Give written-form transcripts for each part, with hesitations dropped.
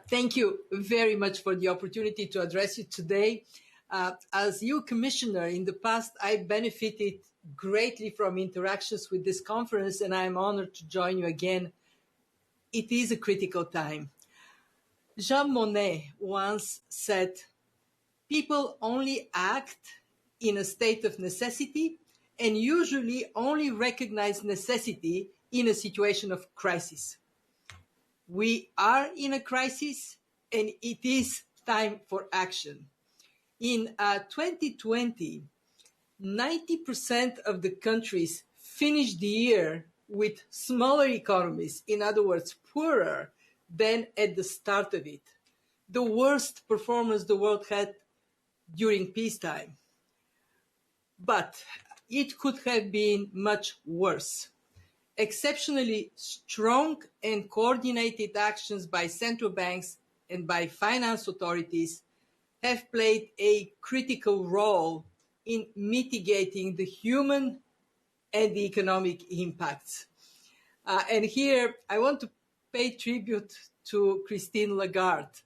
Thank you very much for the opportunity to address you today. As EU Commissioner in the past, I benefited greatly from interactions with this conference, and I am honored to join you again. It is a critical time. Jean Monnet once said, "People only act in a state of necessity and usually only recognize necessity in a situation of crisis." We are in a crisis, and it is time for action. In 2020, 90% of the countries finished the year with smaller economies, in other words, poorer than at the start of it. The worst performance the world had during peacetime. But it could have been much worse. Exceptionally strong and coordinated actions by central banks and by finance authorities have played a critical role in mitigating the human and the economic impacts. And here I want to pay tribute to Christine Lagarde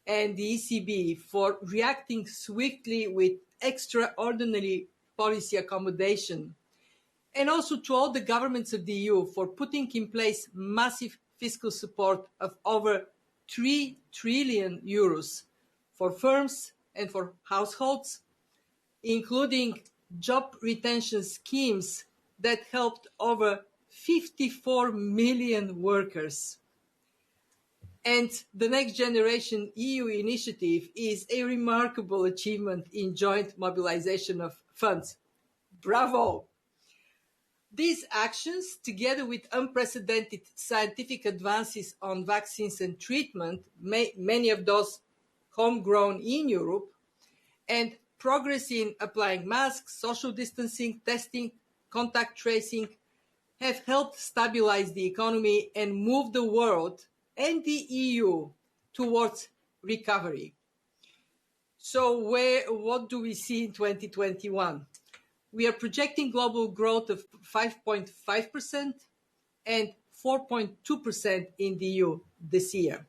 and the ECB for reacting swiftly with extraordinary policy accommodation, and also to all the governments of the EU for putting in place massive fiscal support of over 3 trillion euros for firms and for households, including job retention schemes that helped over 54 million workers. And the Next Generation EU initiative is a remarkable achievement in joint mobilization of funds. Bravo! These actions, together with unprecedented scientific advances on vaccines and treatment, many of those homegrown in Europe, and progress in applying masks, social distancing, testing, contact tracing, have helped stabilize the economy and move the world and the EU towards recovery. So what do we see in 2021? We are projecting global growth of 5.5% and 4.2% in the EU this year.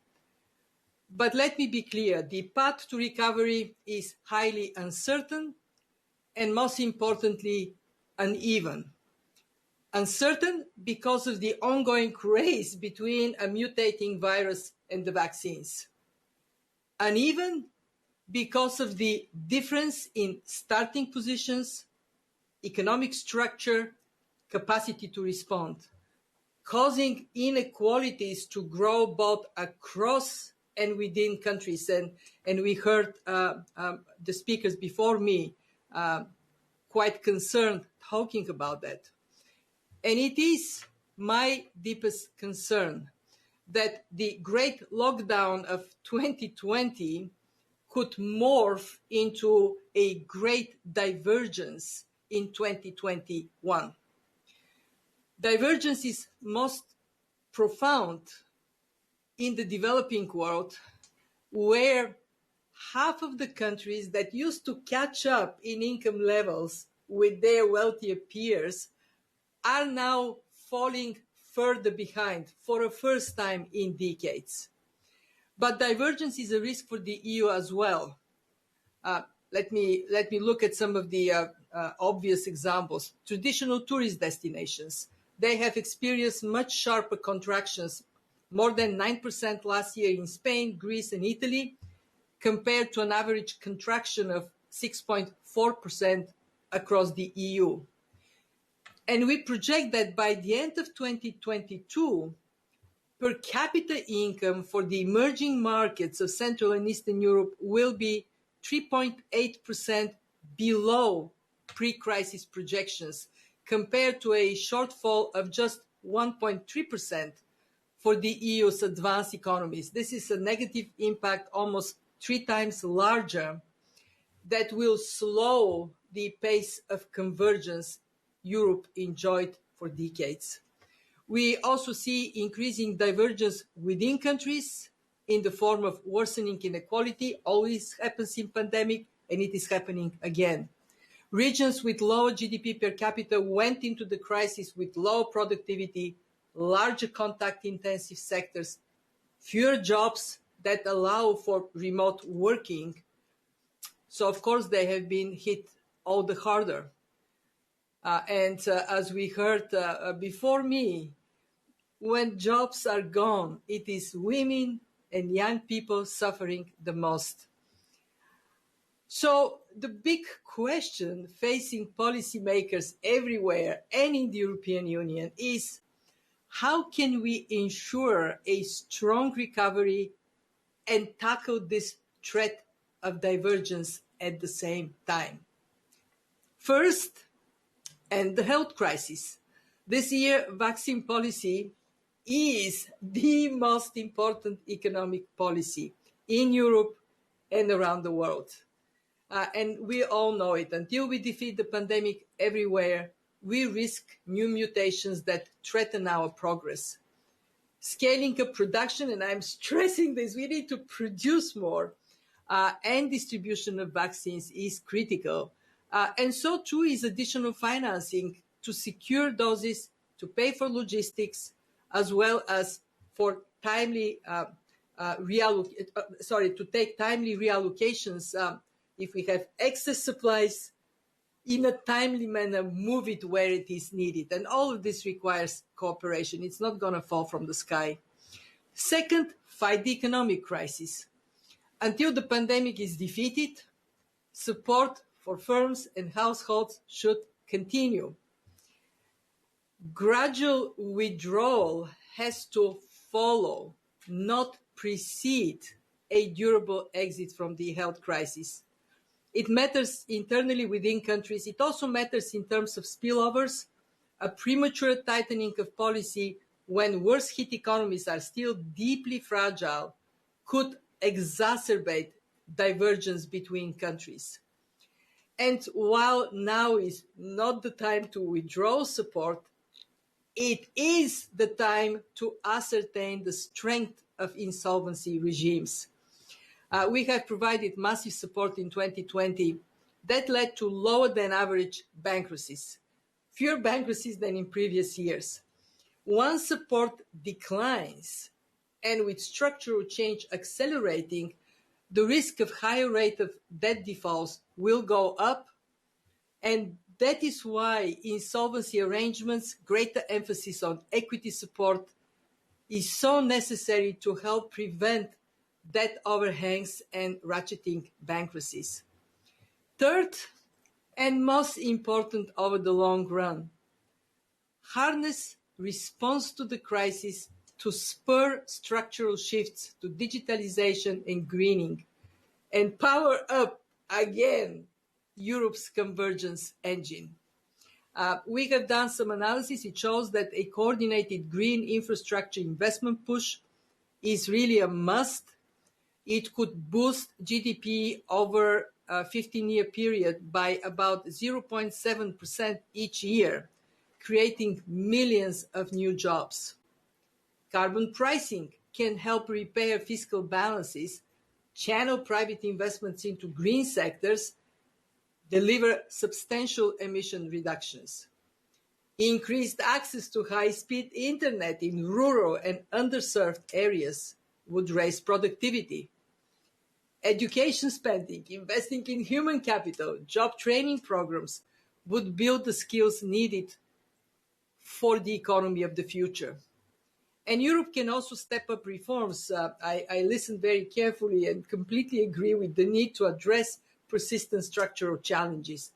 But let me be clear, the path to recovery is highly uncertain and, most importantly, uneven. Uncertain because of the ongoing race between a mutating virus and the vaccines. Uneven because of the difference in starting positions, economic structure, capacity to respond, causing inequalities to grow both across and within countries. And we heard the speakers before me quite concerned talking about that. And it is my deepest concern that the great lockdown of 2020 could morph into a great divergence in 2021. Divergence is most profound in the developing world, where half of the countries that used to catch up in income levels with their wealthier peers are now falling further behind for the first time in decades. But divergence is a risk for the EU as well. Let me look at some of the obvious examples. Traditional tourist destinations, they have experienced much sharper contractions, more than 9% last year in Spain, Greece, and Italy, compared to an average contraction of 6.4% across the EU. And we project that by the end of 2022, per capita income for the emerging markets of Central and Eastern Europe will be 3.8% below pre-crisis projections, compared to a shortfall of just 1.3% for the EU's advanced economies. This is a negative impact almost 3 times larger that will slow the pace of convergence Europe enjoyed for decades. We also see increasing divergence within countries in the form of worsening inequality. Always happens in pandemic, and it is happening again. Regions with low GDP per capita went into the crisis with low productivity, larger contact-intensive sectors, fewer jobs, that allow for remote working. So, of course, they have been hit all the harder. And as we heard before me, when jobs are gone, it is women and young people suffering the most. So the big question facing policymakers everywhere and in the European Union is, how can we ensure a strong recovery and tackle this threat of divergence at the same time? First, and the health crisis. This year, vaccine policy is the most important economic policy in Europe and around the world. And we all know it. Until we defeat the pandemic everywhere, we risk new mutations that threaten our progress. Scaling up production, and I'm stressing this, we need to produce more, and distribution of vaccines is critical. And so too is additional financing to secure doses, to pay for logistics, as well as for timely to take timely reallocations. If we have excess supplies, in a timely manner, move it where it is needed. And all of this requires cooperation. It's not going to fall from the sky. Second, fight the economic crisis. Until the pandemic is defeated, support for firms and households should continue. Gradual withdrawal has to follow, not precede, a durable exit from the health crisis. It matters internally within countries. It also matters in terms of spillovers. A premature tightening of policy when worse hit economies are still deeply fragile could exacerbate divergence between countries. And while now is not the time to withdraw support, it is the time to ascertain the strength of insolvency regimes. We have provided massive support in 2020 that led to lower than average bankruptcies, fewer bankruptcies than in previous years. Once support declines, and with structural change accelerating, the risk of higher rate of debt defaults will go up. And that is why insolvency arrangements, greater emphasis on equity support, is so necessary to help prevent debt overhangs and ratcheting bankruptcies. Third, and most important over the long run, harness response to the crisis to spur structural shifts to digitalization and greening, and power up again Europe's convergence engine. We have done some analysis. It shows that a coordinated green infrastructure investment push is really a must. It could boost GDP over a 15-year period by about 0.7% each year, creating millions of new jobs. Carbon pricing can help repair fiscal balances, channel private investments into green sectors, deliver substantial emission reductions. Increased access to high-speed internet in rural and underserved areas would raise productivity. Education spending, investing in human capital, job training programs would build the skills needed for the economy of the future. And Europe can also step up reforms. I listened very carefully and completely agree with the need to address persistent structural challenges.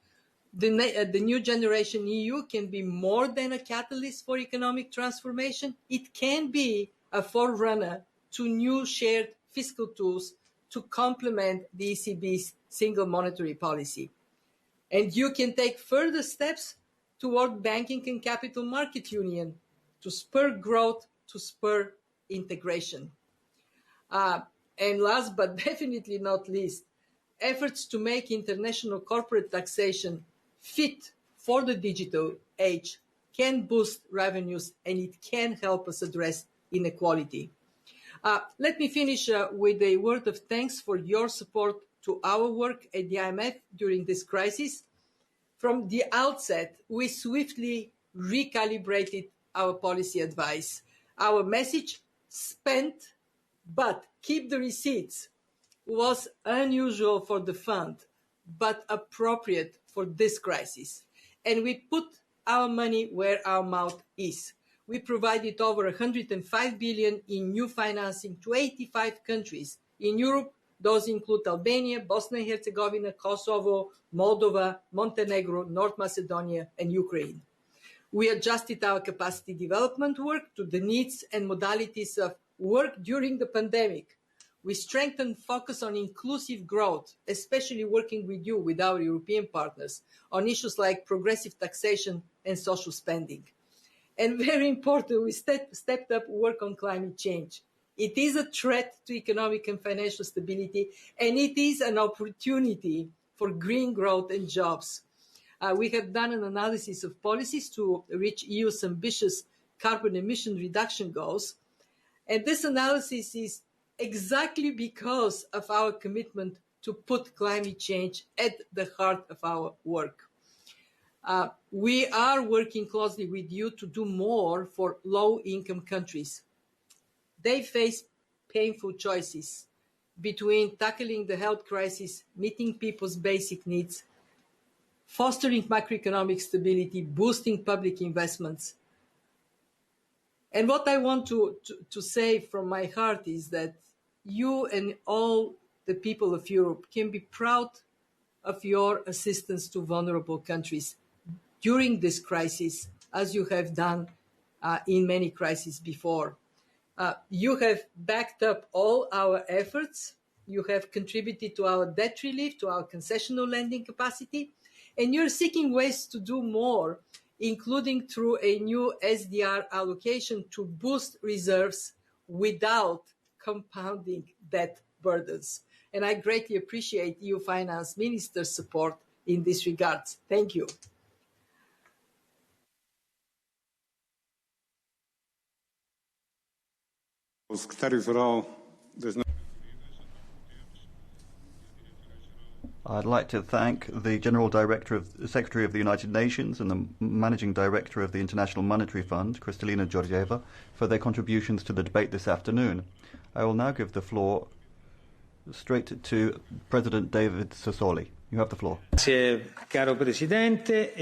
The new generation EU can be more than a catalyst for economic transformation. It can be a forerunner to new shared fiscal tools to complement the ECB's single monetary policy. And you can take further steps toward banking and capital market union to spur growth, to spur integration. And last but definitely not least, efforts to make international corporate taxation fit for the digital age can boost revenues, and it can help us address inequality. Let me finish with a word of thanks for your support to our work at the IMF during this crisis. From the outset, we swiftly recalibrated our policy advice. Our message: spend, But keep the receipts was unusual for the fund, but appropriate for this crisis. And we put our money where our mouth is. We provided over 105 billion in new financing to 85 countries. In Europe, those include Albania, Bosnia and Herzegovina, Kosovo, Moldova, Montenegro, North Macedonia, and Ukraine. We adjusted our capacity development work to the needs and modalities of work during the pandemic. We strengthened focus on inclusive growth, especially working with you, with our European partners, on issues like progressive taxation and social spending. And very important, we stepped up work on climate change. It is a threat to economic and financial stability, and it is an opportunity for green growth and jobs. We have done an analysis of policies to reach EU's ambitious carbon emission reduction goals. And this analysis is exactly because of our commitment to put climate change at the heart of our work. We are working closely with you to do more for low-income countries. They face painful choices between tackling the health crisis, meeting people's basic needs, fostering macroeconomic stability, boosting public investments. And what I want to say from my heart is that you and all the people of Europe can be proud of your assistance to vulnerable countries during this crisis, as you have done in many crises before. You have backed up all our efforts. You have contributed to our debt relief, to our concessional lending capacity, and you're seeking ways to do more, including through a new SDR allocation to boost reserves without compounding debt burdens. And I greatly appreciate EU finance minister's support in this regard. Thank you. I'd like to thank the Secretary of the United Nations and the Managing Director of the International Monetary Fund, Kristalina Georgieva, for their contributions to the debate this afternoon. I will now give the floor straight to President David Sassoli. You have the floor. Grazie, caro Presidente.